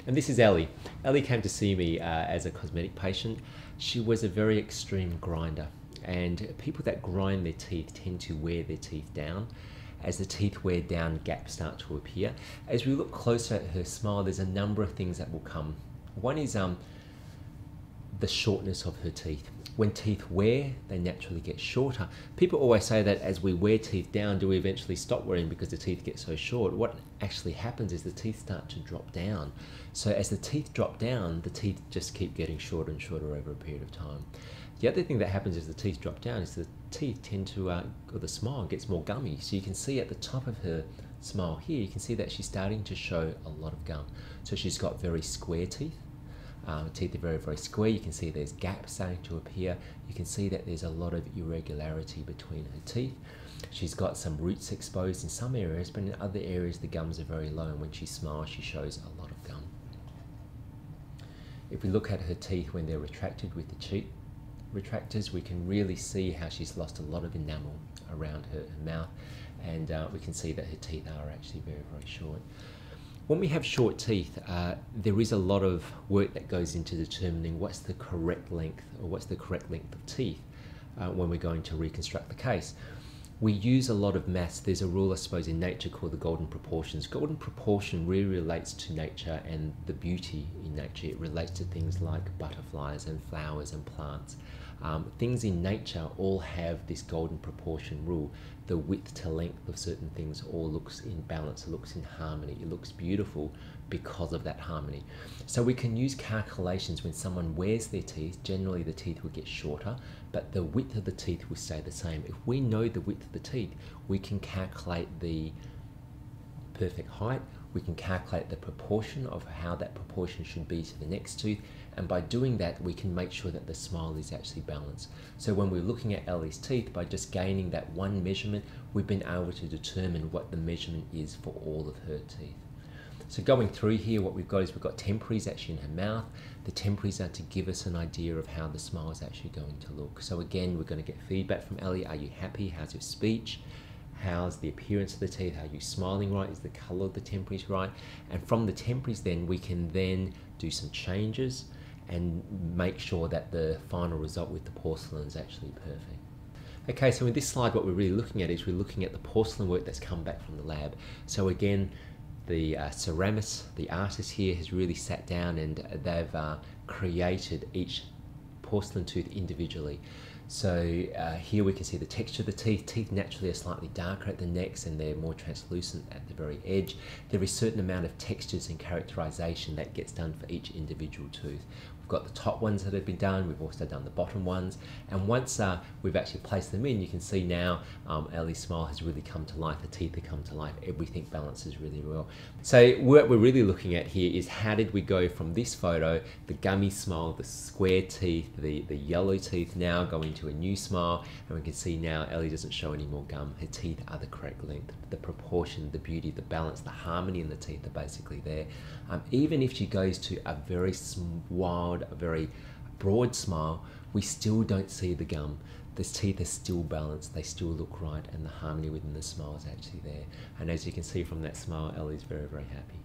And this is Elly. Elly came to see me as a cosmetic patient. She was a very extreme grinder, and people that grind their teeth tend to wear their teeth down. As the teeth wear down, gaps start to appear. As we look closer at her smile, there's a number of things that will come. One is the shortness of her teeth. When teeth wear, they naturally get shorter. People always say that as we wear teeth down, do we eventually stop wearing because the teeth get so short? What actually happens is the teeth start to drop down. So as the teeth drop down, the teeth just keep getting shorter and shorter over a period of time. The other thing that happens as the teeth drop down is the teeth tend to, or the smile gets more gummy. So you can see at the top of her smile here, you can see that she's starting to show a lot of gum. So she's got very square teeth. Teeth are very, very square. You can see there's gaps starting to appear. You can see that there's a lot of irregularity between her teeth. She's got some roots exposed in some areas, but in other areas the gums are very low, and when she smiles she shows a lot of gum. If we look at her teeth when they're retracted with the cheek retractors, we can really see how she's lost a lot of enamel around her mouth, and we can see that her teeth are actually very, very short. When we have short teeth, there is a lot of work that goes into determining what's the correct length, or what's the correct length of teeth when we're going to reconstruct the case. We use a lot of maths. There's a rule, I suppose, in nature called the golden proportions. Golden proportion really relates to nature and the beauty in nature. It relates to things like butterflies and flowers and plants. Things in nature all have this golden proportion rule. The width to length of certain things all looks in balance, it looks in harmony, it looks beautiful because of that harmony. So we can use calculations when someone wears their teeth. Generally the teeth will get shorter, but the width of the teeth will stay the same. If we know the width of the teeth, we can calculate the perfect height, we can calculate the proportion of how that proportion should be to the next tooth, and by doing that we can make sure that the smile is actually balanced. So when we're looking at Elly's teeth, by just gaining that one measurement, we've been able to determine what the measurement is for all of her teeth. So going through here, what we've got is we've got temporaries actually in her mouth. The temporaries are to give us an idea of how the smile is actually going to look. So again, we're going to get feedback from Elly. Are you happy? How's your speech? How's the appearance of the teeth? Are you smiling right? Is the color of the temporaries right? And from the temporaries then, we can then do some changes and make sure that the final result with the porcelain is actually perfect. Okay, so in this slide what we're really looking at is we're looking at the porcelain work that's come back from the lab. So again, the ceramist, the artist here, has really sat down and they've created each porcelain tooth individually. So here we can see the texture of the teeth. Teeth naturally are slightly darker at the necks and they're more translucent at the very edge. There is a certain amount of textures and characterization that gets done for each individual tooth. We've got the top ones that have been done, we've also done the bottom ones, and once we've actually placed them in, you can see now Elly's smile has really come to life, the teeth have come to life, everything balances really well. So what we're really looking at here is how did we go from this photo, the gummy smile, the square teeth, the yellow teeth, now going to a new smile, and we can see now Elly doesn't show any more gum, her teeth are the correct length, the proportion, the beauty, the balance, the harmony in the teeth are basically there. Even if she goes to a very wild, a very broad smile, we still don't see the gum. The teeth are still balanced, they still look right, and the harmony within the smile is actually there. And as you can see from that smile, Elly's very, very happy.